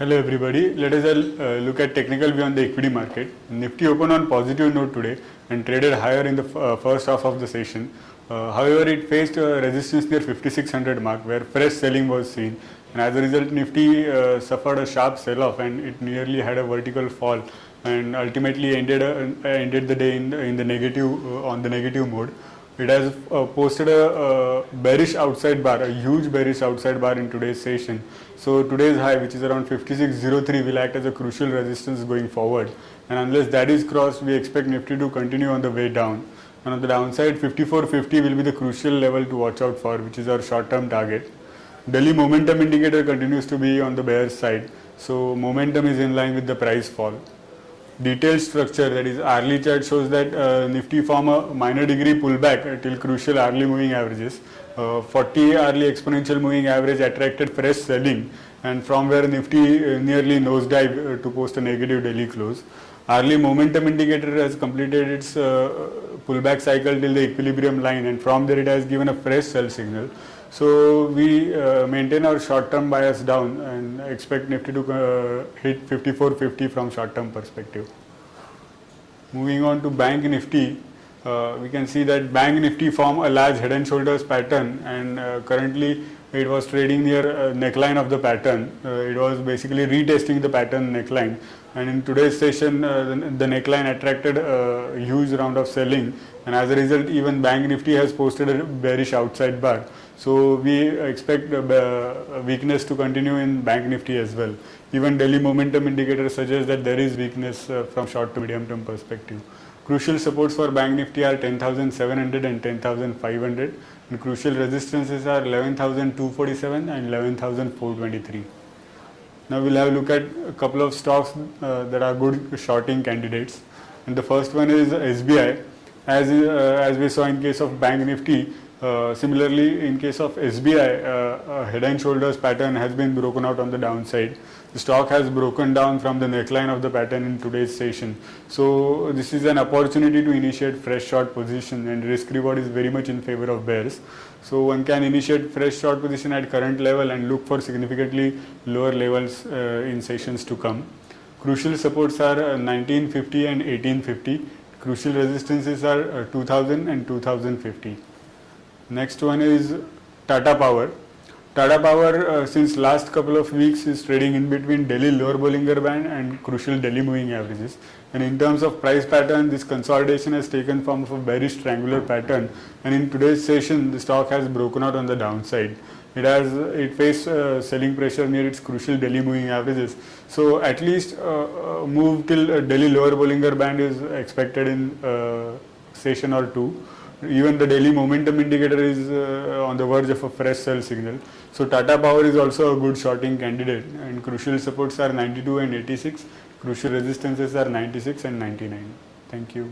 Hello everybody, let us look at technical view on the equity market. Nifty opened on positive note today and traded higher in the first half of the session. However, it faced resistance near 5600 mark where fresh selling was seen, and as a result Nifty suffered a sharp sell-off and it nearly had a vertical fall and ultimately ended the day in the negative on the negative mode. It has posted a bearish outside bar, a huge bearish outside bar in today's session. So today's high, which is around 56.03, will act as a crucial resistance going forward. And unless that is crossed, we expect Nifty to continue on the way down. And on the downside, 54.50 will be the crucial level to watch out for, which is our short-term target. Daily momentum indicator continues to be on the bear side. So momentum is in line with the price fall. Detailed structure, that is hourly chart, shows that Nifty form a minor degree pullback till crucial hourly moving averages. 40 hourly exponential moving average attracted fresh selling, and from where Nifty nearly nosedive to post a negative daily close. Hourly momentum indicator has completed its pullback cycle till the equilibrium line, and from there it has given a fresh sell signal. So we maintain our short-term bias down and expect Nifty to hit 54.50 from short-term perspective. Moving on to Bank Nifty, we can see that Bank Nifty form a large head and shoulders pattern, and currently it was trading near neckline of the pattern. It was basically retesting the pattern neckline, and in today's session the neckline attracted a huge round of selling, and as a result even Bank Nifty has posted a bearish outside bar. So we expect weakness to continue in Bank Nifty as well. Even daily momentum indicator suggests that there is weakness from short to medium term perspective. Crucial supports for Bank Nifty are 10,700 and 10,500, and crucial resistances are 11,247 and 11,423. Now we'll have a look at a couple of stocks that are good shorting candidates. And the first one is SBI. As we saw in case of Bank Nifty, similarly in case of SBI, a head and shoulders pattern has been broken out on the downside. The stock has broken down from the neckline of the pattern in today's session. So this is an opportunity to initiate fresh short position, and risk reward is very much in favor of bears. So one can initiate fresh short position at current level and look for significantly lower levels in sessions to come. Crucial supports are 1950 and 1850. Crucial resistances are 2000 and 2050. Next one is Tata Power. Tata Power since last couple of weeks is trading in between daily lower Bollinger Band and crucial daily moving averages. And in terms of price pattern, this consolidation has taken form of a bearish triangular pattern, and in today's session the stock has broken out on the downside. It faced selling pressure near its crucial daily moving averages. So at least move till daily lower Bollinger Band is expected in session or two. Even the daily momentum indicator is on the verge of a fresh sell signal. So Tata Power is also a good shorting candidate, and crucial supports are 92 and 86. Crucial resistances are 96 and 99. Thank you.